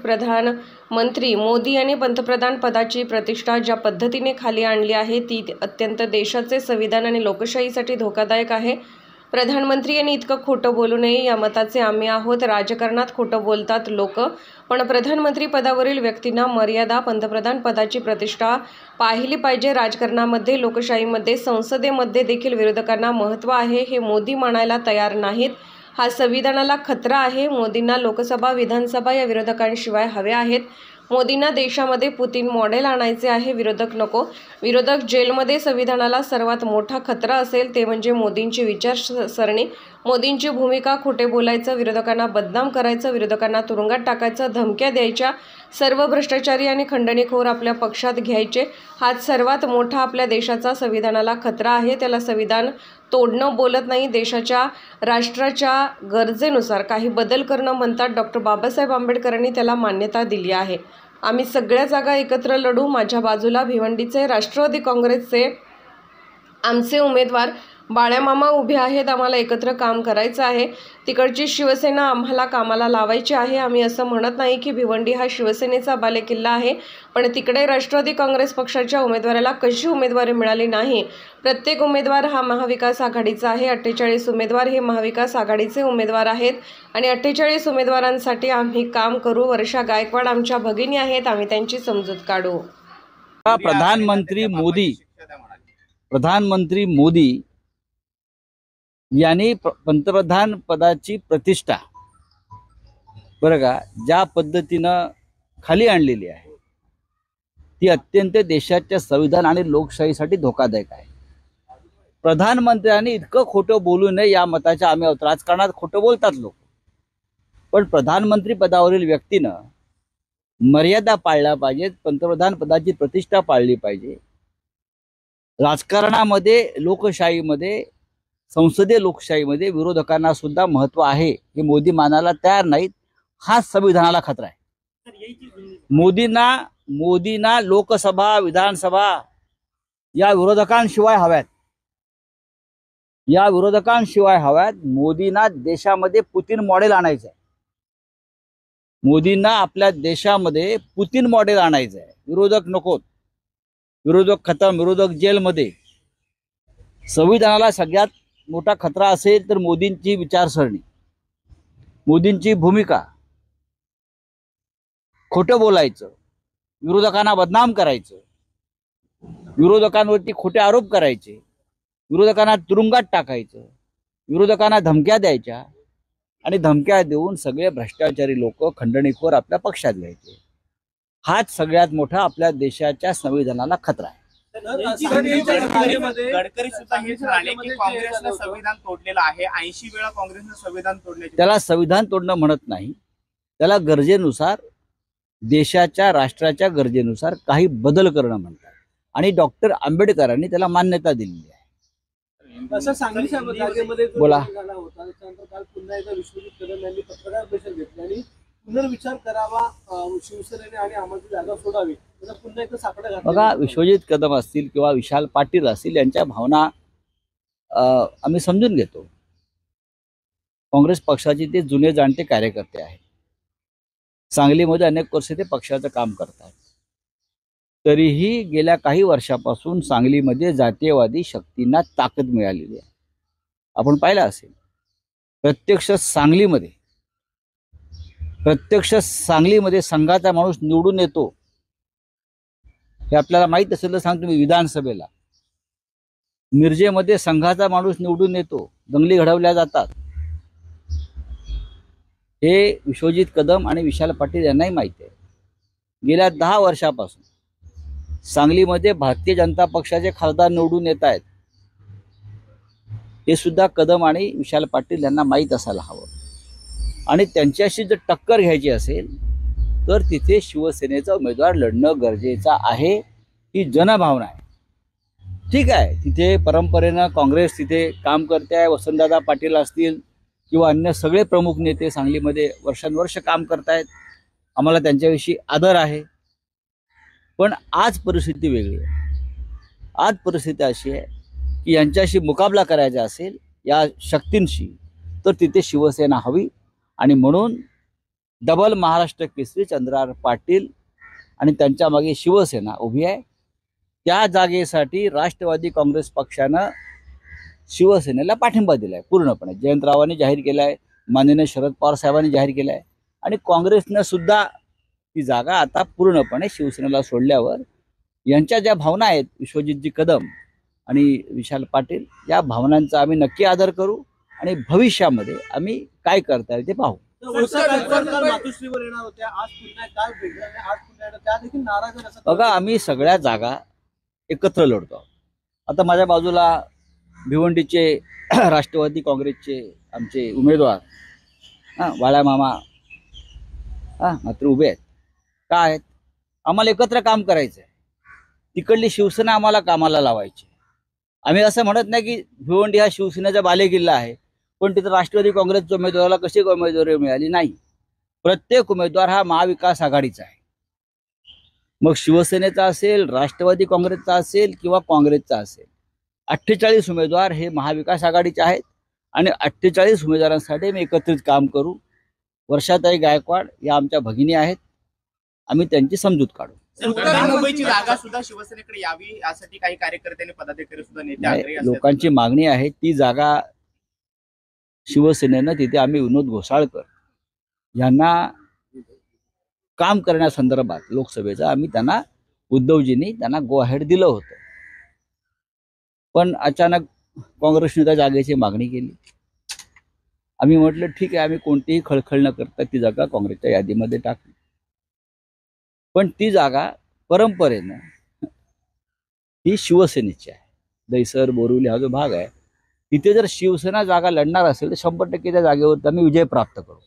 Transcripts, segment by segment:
प्रधानमंत्री मोदी यांनी पंतप्रधान पदाची प्रतिष्ठा ज्या पद्धतीने खाली आणली आहे ती अत्यंत देशाचे संविधान आणि लोकशाहीसाठी धोकादायक आहे। प्रधानमंत्री यांनी इतकं खोटं बोलू नये या मताचे आम्ही आहोत। राजकारणात खोटं बोलतात लोक, पण प्रधानमंत्री पदावरील व्यक्तींना मर्यादा, पंतप्रधान पदाची प्रतिष्ठा पाहिली पाहिजे। राजकारणामध्ये, लोकशाहीमध्ये, संसदेमध्ये देखील विरोधकांना महत्त्व आहे हे मोदी मानायला तयार नाहीत। हा संविधानाला खतरा आहे। मोदींना लोकसभा, विधानसभा या विरोधकांशिवाय हवे आहेत। मोदींना देशामध्ये पुतीन मॉडेल आणायचे आहे, विरोधक नको। विरोधक जेलमध्ये संविधानाला सर्वात मोठा खतरा असेल ते म्हणजे मोदींची विचारसरणी, मोदींची भूमिका, खोटे बोलायचं, विरोधकांना बदनाम करायचं, विरोधकांना तुरुंगात टाकायचं, धमक्या द्यायच्या, सर्व भ्रष्टाचारी आणि खंडणीखोर आपल्या पक्षात घ्यायचे। हाच सर्वात मोठा आपल्या देशाचा संविधानाला खतरा आहे। त्याला संविधान तोडणं बोलत नाही, देशाच्या राष्ट्राच्या गरजेनुसार काही बदल करणं म्हणतात। डॉक्टर बाबासाहेब आंबेडकरांनी त्याला मान्यता दिली आहे। आम्ही सगळ्या जागा एकत्र लढू। माझ्या बाजूला भिवंडीचे राष्ट्रवादी काँग्रेसचे आमचे उमेदवार बाळ्यामामा उभे आहेत। आम्हाला एकत्र काम करायचं आहे। तिकडची शिवसेना आम्हाला कामाला लावायची आहे। आम्ही असं म्हणत नाही की भिवंडी हा शिवसेनेचा बालेकिल्ला आहे, पण तिकडे राष्ट्रवादी काँग्रेस पक्षाच्या उमेदवाराला कशी उमेदवारी मिळाली नाही। प्रत्येक उमेदवार हा महाविकास आघाडीचा आहे। 48 उमेदवार हे महाविकास आघाडीचे उमेदवार आहेत आणि 48 उमेदवारांसाठी आम्ही काम करू। वर्षा गायकवाड आमच्या भगिनी आहेत, आम्ही त्यांची समजूत काढू। प्रधानमंत्री मोदी यांनी पंतप्रधान पदाची प्रतिष्ठा बरं का ज्या पद्धतीनं खाली आणलेली आहे ती अत्यंत देशाच्या संविधान आणि लोकशाहीसाठी धोकादायक आहे। प्रधानमंत्र्यांनी इतकं खोटं बोलू नये या मताच्या आम्ही आहोत। राजकारणात खोटं बोलतात लोक, पण प्रधानमंत्री पदावरील व्यक्तीनं मर्यादा पाळल्या पाहिजेत, पंतप्रधान पदाची प्रतिष्ठा पाळली पाहिजे। राजकारणामध्ये, लोकशाहीमध्ये, संसदीय लोकशाहीमध्ये विरोधकांना सुद्धा महत्व आहे हे मोदी मानायला तयार नाहीत। हा संविधानाला खतरा आहे। मोदींना लोकसभा, विधानसभा या विरोधकांशिवाय हव्यात। मोदींना देशामध्ये पुतीन मॉडेल आणायचं आहे। मोदींना आपल्या देशामध्ये पुतीन मॉडेल आणायचं आहे। विरोधक नकोत, विरोधक खतम, विरोधक जेलमध्ये। संविधानाला सगळ्यात मोठा खतरा असेल तर मोदींची विचारसरणी, मोदींची भूमिका, खोटं बोलायचं, विरोधकांना बदनाम करायचं, विरोधकांवरती खोटे आरोप करायचे, विरोधकांना तुरुंगात टाकायचं, विरोधकांना धमक्या द्यायच्या आणि धमक्या देऊन सगळे भ्रष्टाचारी लोक, खंडणीखोर आपल्या पक्षात घ्यायचे। हाच सगळ्यात मोठा आपल्या देशाच्या संविधानाला खतरा आहे। गडकरी सुद्धा हेच म्हणाले की काँग्रेसने संविधान तोडलेलं आहे। 80 वेळा काँग्रेसने संविधान तोडण्याचे। त्याला संविधान तोडणं म्हणत नाही, त्याला गरजेनुसार, देशाच्या राष्ट्राच्या गरजेनुसार काही बदल करणं म्हणतात आणि डॉक्टर आंबेडकरांनी त्याला मान्यता दिलेली आहे। असं सांगली जागेमध्ये बोला झाला होता, त्यानंतर काल पुन्हा एकदा विश्वजित कदम यांनी पत्रकार परिषद घेतली आणि पुनर्विचार करावा, शिवसेनेने आणि आम्हाला जागा सोडावी, त्याचा पुन्हा एकदा साकडा घातला। बघा, विश्वजित कदम असतील किंवा विशाल पाटील असतील यांच्या भावना आम्ही समजून घेतो। काँग्रेस पक्षाचे ते जुने जाणते कार्यकर्ते आहेत। सांगलीमध्ये अनेक वर्ष ते पक्षाचं काम करतात। तरीही गेल्या काही वर्षापासून सांगलीमध्ये जातीयवादी शक्तींना ताकद मिळालेली आहे। आपण पाहिलं असेल, प्रत्यक्ष सांगलीमध्ये संघाचा माणूस निवडून येतो हे आपल्याला माहित असेल तर सांगतो मी। विधानसभेला मिरजेमध्ये संघाचा माणूस निवडून येतो, दंगली घडवल्या जातात। हे विश्वजित कदम आणि विशाल पाटील यांनाही माहिती आहे। गेल्या 10 वर्षापासून सांगलीमध्ये भारतीय जनता पक्षाचे खासदार निवडून येत आहेत, हे सुद्धा कदम आणि विशाल पाटील यांना माहीत असायला हवं। आणि त्यांच्याशी जर टक्कर घ्यायची असेल तर तिथे शिवसेनेचा उमेदवार लढणं गरजेचं आहे, ही जनभावना आहे। ठीक आहे, तिथे परंपरेनं काँग्रेस तिथे काम करते आहे। वसंतदादा पाटील असतील किंवा अन्य सगळे प्रमुख नेते सांगलीमध्ये वर्षानुवर्ष काम करतायत, आम्हाला त्यांच्याविषयी आदर आहे। पण आज परिस्थिती वेगळी आहे। आज परिस्थिती अशी आहे की यांच्याशी मुकाबला करायचा असेल या शक्तींशी तर तिथे शिवसेना हवी आणि म्हणून डबल महाराष्ट्र केसरी चंद्रहार पाटील आणि त्यांच्या मागे शिवसेना उभी आहे. त्या जागेसाठी राष्ट्रवादी काँग्रेस पक्षानं शिवसेनेला पाठिंबा दिलाय पूर्णपणे. जयंतरावांनी जाहीर केलाय, माननीय शरद पवार साहेबांनी जाहीर केलाय आणि काँग्रेसनं सुद्धा ती जागा आता पूर्णपणे शिवसेनेला सोडल्यावर यांच्या ज्या भावना आहेत, विश्वजितजी कदम आणि विशाल पाटील, या भावनांचा आम्ही नक्की आदर करू आणि भविष्यामध्ये आम्ही काय करता येईल ते पाहू. काल मातोश्रीवर येणार होत्या, आज पुन्हा काल भेटल्या आणि आज पुन्हा येणार, त्या देखील नाराज आहेत असं बघा, आम्ही सगळ्या जागा एकत्र लढतो. आता माझ्या बाजूला भिवंडीचे राष्ट्रवादी काँग्रेसचे आमचे उमेदवार वाळ्या मामा मात्र उभे आहेत. काय आहेत, आम्हाला एकत्र काम करायचं आहे. तिकडली शिवसेना आम्हाला कामाला लावायची. आम्ही असं म्हणत नाही की भिवंडी हा शिवसेनेचा बालेकिल्ला आहे, पण तिथं राष्ट्रवादी काँग्रेसच्या उमेदवाराला कशी उमेदवारी मिळाली नाही. प्रत्येक उमेदवार हा महाविकास आघाडीचा आहे. मग शिवसेनेचा असेल, राष्ट्रवादी काँग्रेसचा असेल किंवा काँग्रेसचा असेल, 48 उमेदवार हे महाविकास आघाडीचे आहेत आणि 48 उमेदवारांसाठी मी एकत्रित काम करू. वर्षाताई गायकवाड या आमच्या भगिनी आहेत, आम्ही त्यांची समजूत काढू. उत्तर मुंबईची जागा सुद्धा शिवसेनेकडे यावी यासाठी काही कार्यकर्त्यांनी, पदाधिकारी सुद्धा नेते आग्रही असतात. लोकांची मागणी आहे, ती जागा शिवसेनेनं तिथे आम्ही विनोद घोसाळकर यांना काम करण्यासंदर्भात लोकसभेचं आम्ही त्यांना उद्धवजींनी त्यांना गो अहेड दिलं होतं. पण अचानक काँग्रेसने त्या जागेची मागणी केली. आम्ही म्हटलं ठीक आहे, आम्ही कोणतीही खळखळ न करता ती जागा काँग्रेसच्या यादीमध्ये टाकली. पण ती जागा परंपरेनं ही शिवसेनेची आहे. दहिसर बोरिवली हा जो भाग आहे, तिथे जर शिवसेना जागा लढणार असेल तर 100% त्या जागेवर आम्ही विजय प्राप्त करू,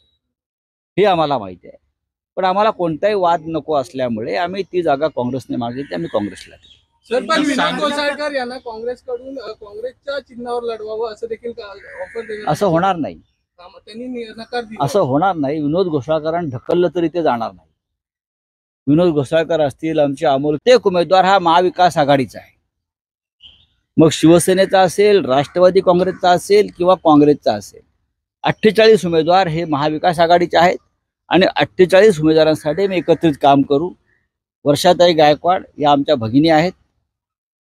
हे आम्हाला माहिती आहे. पण आम्हाला कोणताही वाद नको असल्यामुळे आम्ही ती जागा काँग्रेसने मागितली, आम्ही काँग्रेसला दिली. सर, पण विनोद घोसाळकर यांना काँग्रेसकडून काँग्रेसच्या चिन्हावर लढवावं असं देखील ऑफर देण्यात असं होणार नाही. त्यांनी नकार दिला. असं होणार नाही. विनोद घोसाळकरांनी ढकललं तरी ते जाणार नाही. विनोद घोसाळकर असतील, आमचे अमोल, ते उमेदवार हा महाविकास आघाडीचा आहे. मग शिवसेनेचा असेल, राष्ट्रवादी काँग्रेसचा असेल किंवा काँग्रेसचा असेल, 48 उमेदवार हे महाविकास आघाडीचे आहेत आणि 48 उमेदवारांसाठी मी एकत्रित काम करू. वर्षाताई गायकवाड या आमच्या भगिनी आहेत,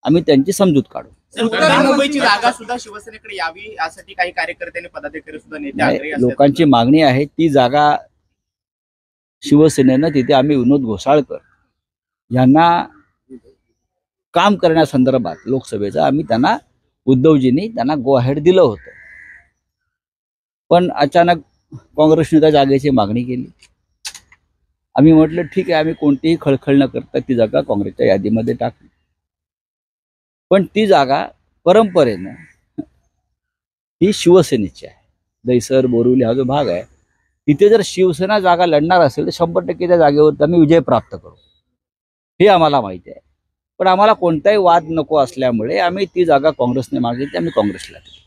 आम्ही त्यांची समजूत काढू. उत्तर मुंबईची जागा सुद्धा शिवसेनेकडे यावी यासाठी काही कार्यकर्त्यांनी, पदाधिकारी सुद्धा नेते आग्रही असतात. लोकांची मागणी आहे, ती जागा शिवसेनेनं तिथे आम्ही विनोद घोसाळकर यांना काम करण्यासंदर्भात लोकसभेचं आम्ही त्यांना उद्धवजींनी त्यांना गो अहेड दिलं होतं. पण अचानक काँग्रेसने त्या जागेची मागणी केली. आम्ही म्हटलं ठीक आहे, आम्ही कोणतीही खळखळ न करता ती जागा काँग्रेसच्या यादीमध्ये टाकली. पण ती जागा परंपरेनं ही शिवसेनेची आहे. दहिसर बोरिवली हा जो भाग आहे, तिथे जर शिवसेना जागा लढणार असेल तर 100% त्या जागेवर आम्ही विजय प्राप्त करू, हे आम्हाला माहिती आहे. पण आम्हाला कोणताही वाद नको असल्यामुळे आम्ही ती जागा काँग्रेसने मागितली, आम्ही काँग्रेसला दिली.